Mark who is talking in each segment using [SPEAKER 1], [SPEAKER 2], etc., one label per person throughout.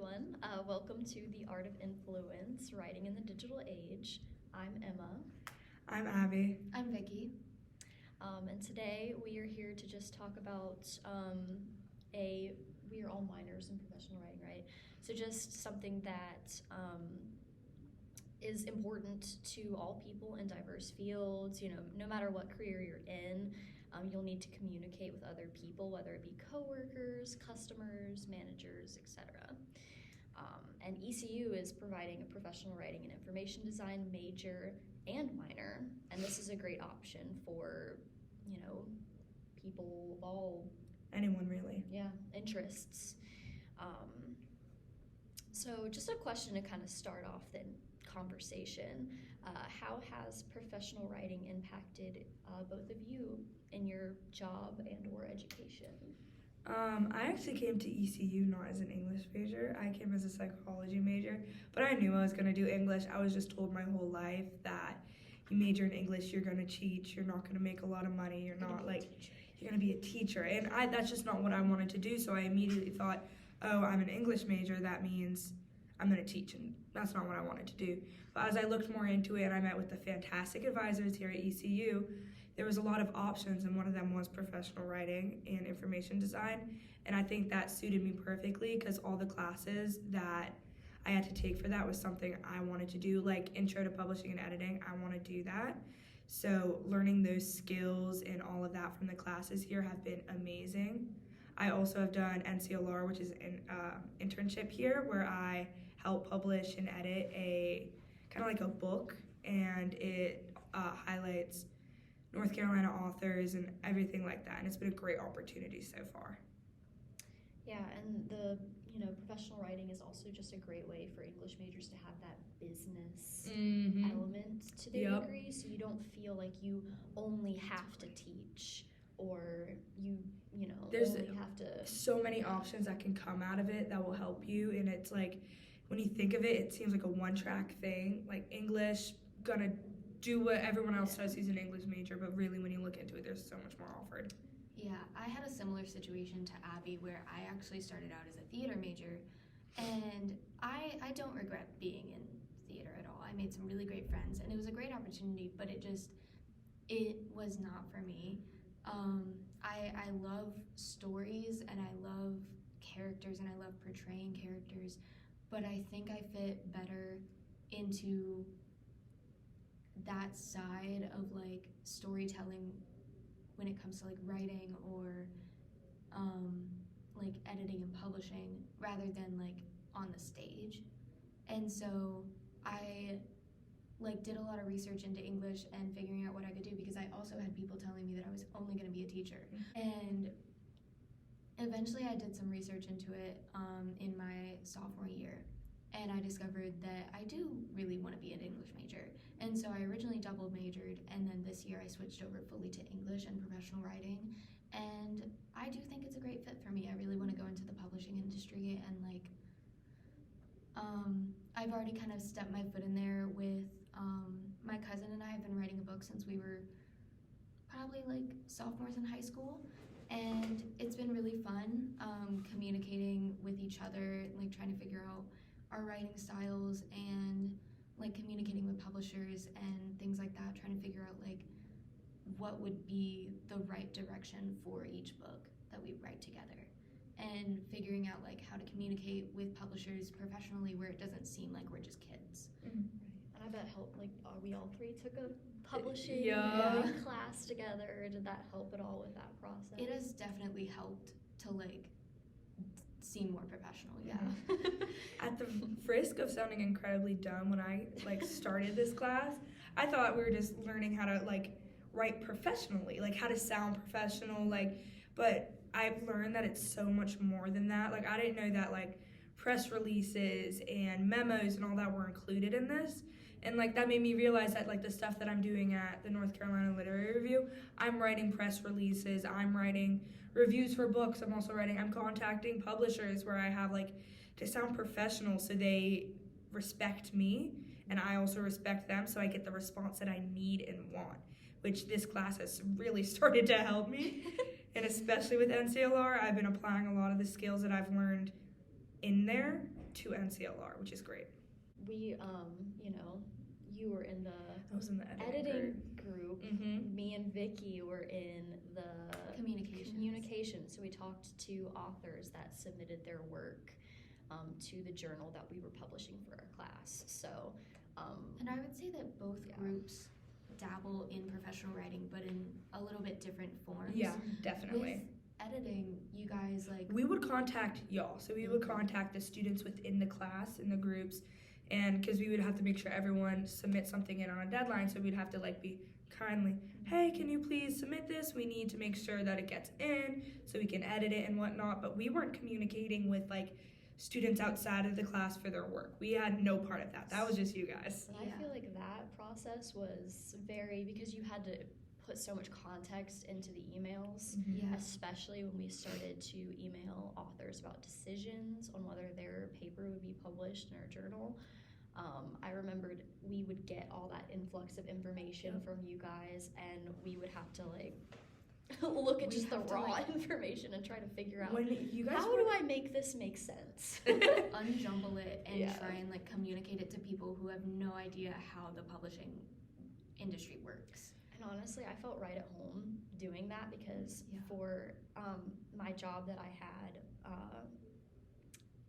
[SPEAKER 1] everyone. Welcome to The Art of Influence, Writing in the Digital Age. I'm Emma.
[SPEAKER 2] I'm Abby.
[SPEAKER 3] I'm Vicky.
[SPEAKER 1] And today we are here to just talk about we are all minors in professional writing, right? So just something that is important to all people in diverse fields. No matter what career you're in, you'll need to communicate with other people, whether it be coworkers, customers, managers, etc. And ECU is providing a professional writing and information design major and minor, and this is a great option for, people of all
[SPEAKER 2] Anyone really.
[SPEAKER 1] interests. So just a question to kind of start off the conversation. How has professional writing impacted both of you in your job and or education?
[SPEAKER 2] I actually came to ECU not as an English major. I came as a psychology major, but I knew I was going to do English. I was just told my whole life that you major in English, you're going to cheat, you're not going to make a lot of money, you're going to be a teacher. And that's just not what I wanted to do, so I immediately thought, oh, I'm an English major, that means I'm going to teach, and that's not what I wanted to do. But as I looked more into it and I met with the fantastic advisors here at ECU, there was a lot of options, and one of them was professional writing and information design. And I think that suited me perfectly because all the classes that I had to take for that was something I wanted to do, like intro to publishing and editing. I want to do that. So learning those skills and all of that from the classes here have been amazing. I also have done NCLR, which is an internship here, where I help publish and edit a kind of like a book, and it highlights North Carolina authors and everything like that, and it's been a great opportunity so far.
[SPEAKER 1] Yeah, and the professional writing is also just a great way for English majors to have that business element to their degree, so you don't feel like you only have to teach or
[SPEAKER 2] There's
[SPEAKER 1] only have to.
[SPEAKER 2] So many options that can come out of it that will help you, and it's like when you think of it, it seems like a one-track thing, like English, gonna do what everyone else does who's an English major, but really when you look into it, there's so much more offered.
[SPEAKER 3] Yeah, I had a similar situation to Abby where I actually started out as a theater major, and I don't regret being in theater at all. I made some really great friends, and it was a great opportunity, but it was not for me. I love stories, and I love characters, and I love portraying characters, but I think I fit better into that side of like storytelling when it comes to like writing or like editing and publishing rather than like on the stage. And so I like did a lot of research into English and figuring out what I could do, because I also had people telling me that I was only going to be a teacher. And eventually I did some research into it in my sophomore year, and I discovered that I do really want to be an English major. And so I originally double majored, and then this year I switched over fully to English and professional writing. And I do think it's a great fit for me. I really want to go into the publishing industry, and like I've already kind of stepped my foot in there with my cousin and I have been writing a book since we were probably like sophomores in high school. And it's been really fun communicating with each other, like trying to figure out our writing styles and like communicating with publishers and things like that, trying to figure out like what would be the right direction for each book that we write together, and figuring out like how to communicate with publishers professionally where it doesn't seem like we're just kids.
[SPEAKER 1] Right. And I bet helped, like we all three took a publishing class together. Did that help at all with that process?
[SPEAKER 3] It has definitely helped to like seem more professional,
[SPEAKER 2] At the risk of sounding incredibly dumb, when I like started this class, I thought we were just learning how to like write professionally, like how to sound professional, but I've learned that it's so much more than that. Like I didn't know that like press releases and memos and all that were included in this. And like that made me realize that like the stuff that I'm doing at the North Carolina Literary Review, I'm writing press releases, I'm writing reviews for books, I'm contacting publishers where I have like to sound professional so they respect me and I also respect them, so I get the response that I need and want, which this class has really started to help me. And especially with NCLR, I've been applying a lot of the skills that I've learned in there to NCLR, which is great.
[SPEAKER 1] We, you were in the
[SPEAKER 2] I was in the
[SPEAKER 1] editing group.
[SPEAKER 2] Mm-hmm.
[SPEAKER 1] Me and Vicky were in the communication. So we talked to authors that submitted their work to the journal that we were publishing for our class. So,
[SPEAKER 3] and I would say that both
[SPEAKER 1] Yeah.
[SPEAKER 3] groups dabble in professional writing, but in a little bit different forms.
[SPEAKER 2] Yeah, definitely.
[SPEAKER 3] With editing, you guys
[SPEAKER 2] We would contact y'all. So we would contact the students within the class, in the groups, and because we would have to make sure everyone submit something in on a deadline, so we'd have to be kindly, hey, can you please submit this? We need to make sure that it gets in so we can edit it and whatnot. But we weren't communicating with students outside of the class for their work. We had no part of that. That was just you guys.
[SPEAKER 1] And I feel like that process was because you had to put so much context into the emails,
[SPEAKER 3] Yeah.
[SPEAKER 1] especially when we started to email authors about decisions on whether their paper would be published in our journal. I remembered we would get all that influx of information from you guys, and we would have to look at
[SPEAKER 3] We
[SPEAKER 1] just the
[SPEAKER 3] have to,
[SPEAKER 1] raw information and try to figure out
[SPEAKER 2] When you guys
[SPEAKER 1] how do I make this make sense.
[SPEAKER 3] unjumble it and
[SPEAKER 1] Yeah.
[SPEAKER 3] try and communicate it to people who have no idea how the publishing industry works.
[SPEAKER 1] And honestly, I felt right at home doing that because
[SPEAKER 3] Yeah.
[SPEAKER 1] for my job that I had,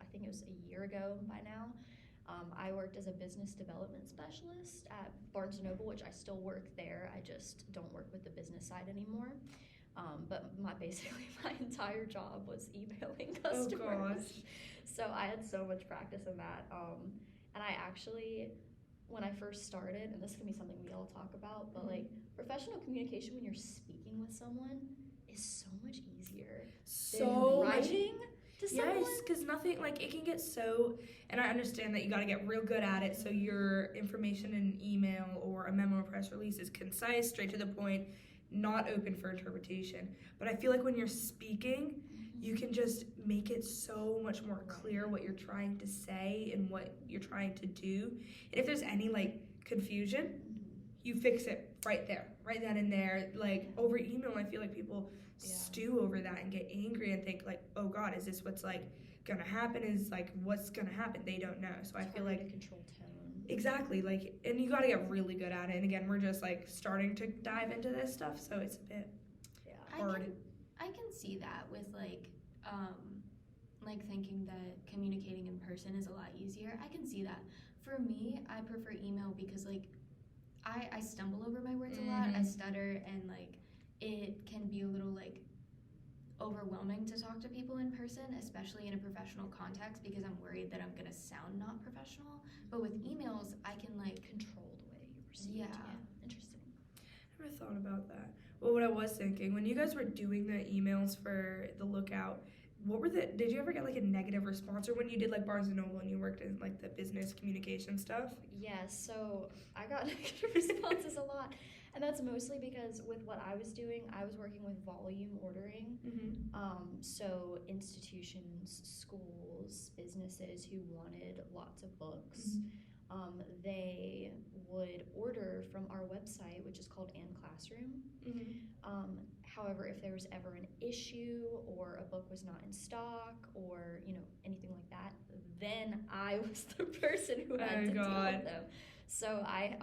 [SPEAKER 1] I think it was a year ago by now, I worked as a business development specialist at Barnes & Noble, which I still work there. I just don't work with the business side anymore. But basically my entire job was emailing customers.
[SPEAKER 2] Oh gosh.
[SPEAKER 1] So I had so much practice in that. And I actually, when I first started, and this can be something we all talk about, but professional communication when you're speaking with someone is so much easier
[SPEAKER 2] So
[SPEAKER 1] than
[SPEAKER 2] much.
[SPEAKER 1] writing to someone.
[SPEAKER 2] Yes, because nothing it can get so, and I understand that you got to get real good at it so your information in an email or a memo or press release is concise, straight to the point, not open for interpretation. But I feel like when you're speaking, you can just make it so much more clear what you're trying to say and what you're trying to do. And if there's any confusion, you fix it right there, right then and there. Over email, I feel like people stew over that and get angry and think oh God, is this what's gonna happen? Is what's gonna happen? They don't know. So I feel
[SPEAKER 1] to control tone.
[SPEAKER 2] exactly and you gotta get really good at it. And again, we're just starting to dive into this stuff, so it's a bit hard.
[SPEAKER 3] I can see that with thinking that communicating in person is a lot easier. I can see that. For me, I prefer email because I stumble over my words a lot. I stutter and it can be a little overwhelming to talk to people in person, especially in a professional context, because I'm worried that I'm gonna sound not professional. But with emails, I can
[SPEAKER 1] control the way you proceed.
[SPEAKER 3] Yeah.
[SPEAKER 1] Interesting.
[SPEAKER 2] I never thought about that. Well, what I was thinking, when you guys were doing the emails for the Lookout, did you ever get a negative response, or when you did Barnes & Noble and you worked in the business communication stuff?
[SPEAKER 1] Yeah, so I got negative responses a lot, and that's mostly because with what I was doing, I was working with volume ordering. So institutions, schools, businesses who wanted lots of books, they would order from our website, which is called Ann Classroom. However, if there was ever an issue or a book was not in stock or anything like that, then I was the person who had to deal with them. So I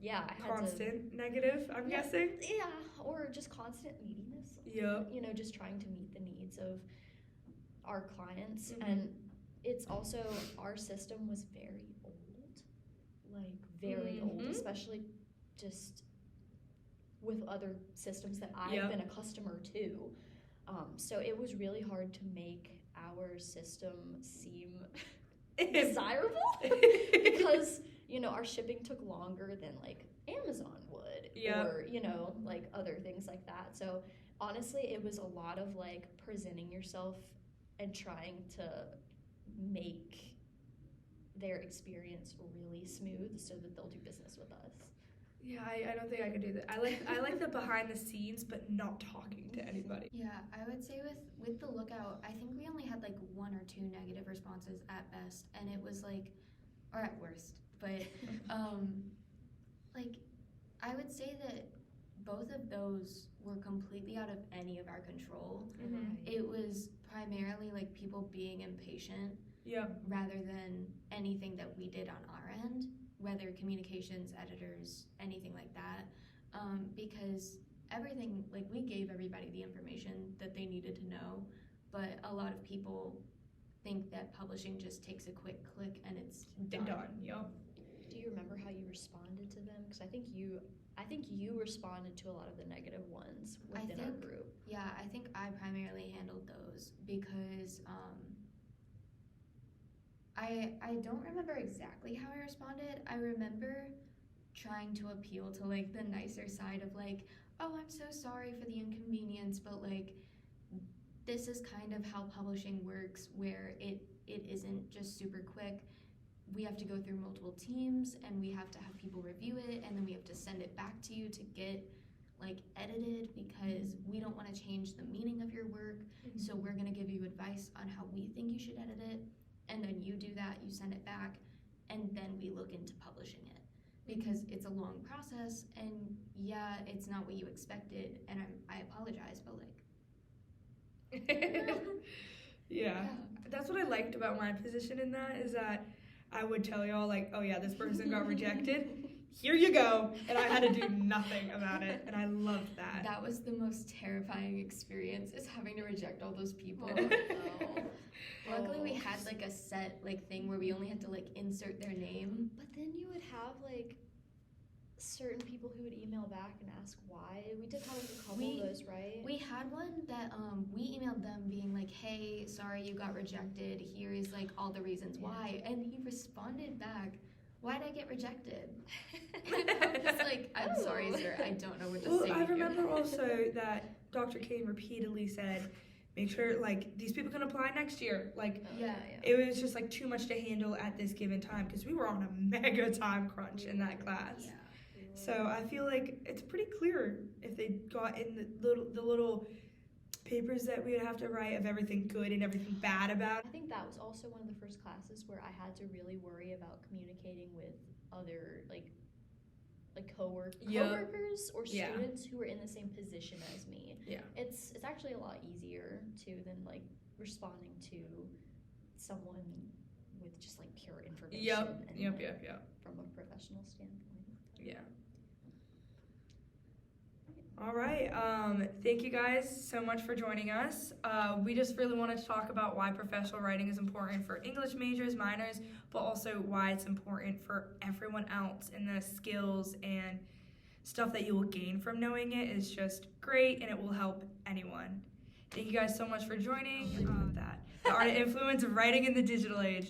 [SPEAKER 1] had
[SPEAKER 2] constant negative, I'm guessing.
[SPEAKER 1] Yeah, or just constant neediness.
[SPEAKER 2] Yep.
[SPEAKER 1] Just trying to meet the needs of our clients, and it's also our system was very old, very old, especially just with other systems that I've been a customer to. So it was really hard to make our system seem desirable because our shipping took longer than Amazon would, or other things like that. So honestly, it was a lot of presenting yourself and trying to make their experience really smooth so that they'll do business with us.
[SPEAKER 2] Yeah, I don't think I could do that. I like the behind the scenes, but not talking to anybody.
[SPEAKER 3] Yeah, I would say with the Lookout, I think we only had 1 or 2 negative responses at best, and it was or at worst. But I would say that both of those were completely out of any of our control. It was primarily people being impatient
[SPEAKER 2] Yep.
[SPEAKER 3] rather than anything that we did on our end, whether communications, editors, anything like that, because everything, like, we gave everybody the information that they needed to know, but a lot of people think that publishing just takes a quick click and it's done.
[SPEAKER 2] Yep.
[SPEAKER 1] Do you remember how you responded to them? Because I think you responded to a lot of the negative ones within our group.
[SPEAKER 3] Yeah, I think I primarily handled those because I don't remember exactly how I responded. I remember trying to appeal to like the nicer side of like, oh, I'm so sorry for the inconvenience, but like this is kind of how publishing works, where it isn't just super quick. We have to go through multiple teams and we have to have people review it, and then we have to send it back to you to get like edited, because we don't want to change the meaning of your work. So we're going to give you advice on how we think you should edit it, and then you do that, you send it back, and then we look into publishing it, because it's a long process. And yeah, it's not what you expected, and I apologize, but like
[SPEAKER 2] Yeah. That's what I liked about my position in that, is that I would tell y'all like, oh yeah, this person got rejected. Here you go. And I had to do nothing about it. And I loved that.
[SPEAKER 3] that was the most terrifying experience, is having to reject all those people. Luckily we had like a set like thing where we only had to like insert their name.
[SPEAKER 1] But then you would have like certain people who would email back and ask why. We did have like a couple of those, right?
[SPEAKER 3] We had one that we emailed them being like, hey, sorry you got rejected, here is like all the reasons why, and he responded back, why'd I get rejected? And I was like, I'm sorry sir, I don't know what to say.
[SPEAKER 2] I remember also that Dr. Kane repeatedly said, make sure like these people can apply next year. Like it was just like too much to handle at this given time, because we were on a mega time crunch in that class.
[SPEAKER 3] Yeah.
[SPEAKER 2] So I feel like it's pretty clear if they got in the little papers that we would have to write of everything good and everything bad about.
[SPEAKER 1] I think that was also one of the first classes where I had to really worry about communicating with other like coworkers or students who were in the same position as me.
[SPEAKER 2] Yeah.
[SPEAKER 1] It's actually a lot easier than like responding to someone with just like pure information.
[SPEAKER 2] Yep.
[SPEAKER 1] From a professional standpoint.
[SPEAKER 2] Yeah. All right. Thank you guys so much for joining us. We just really wanted to talk about why professional writing is important for English majors, minors, but also why it's important for everyone else, and the skills and stuff that you will gain from knowing it is just great, and it will help anyone. Thank you guys so much for joining. The art and influence of writing in the digital age.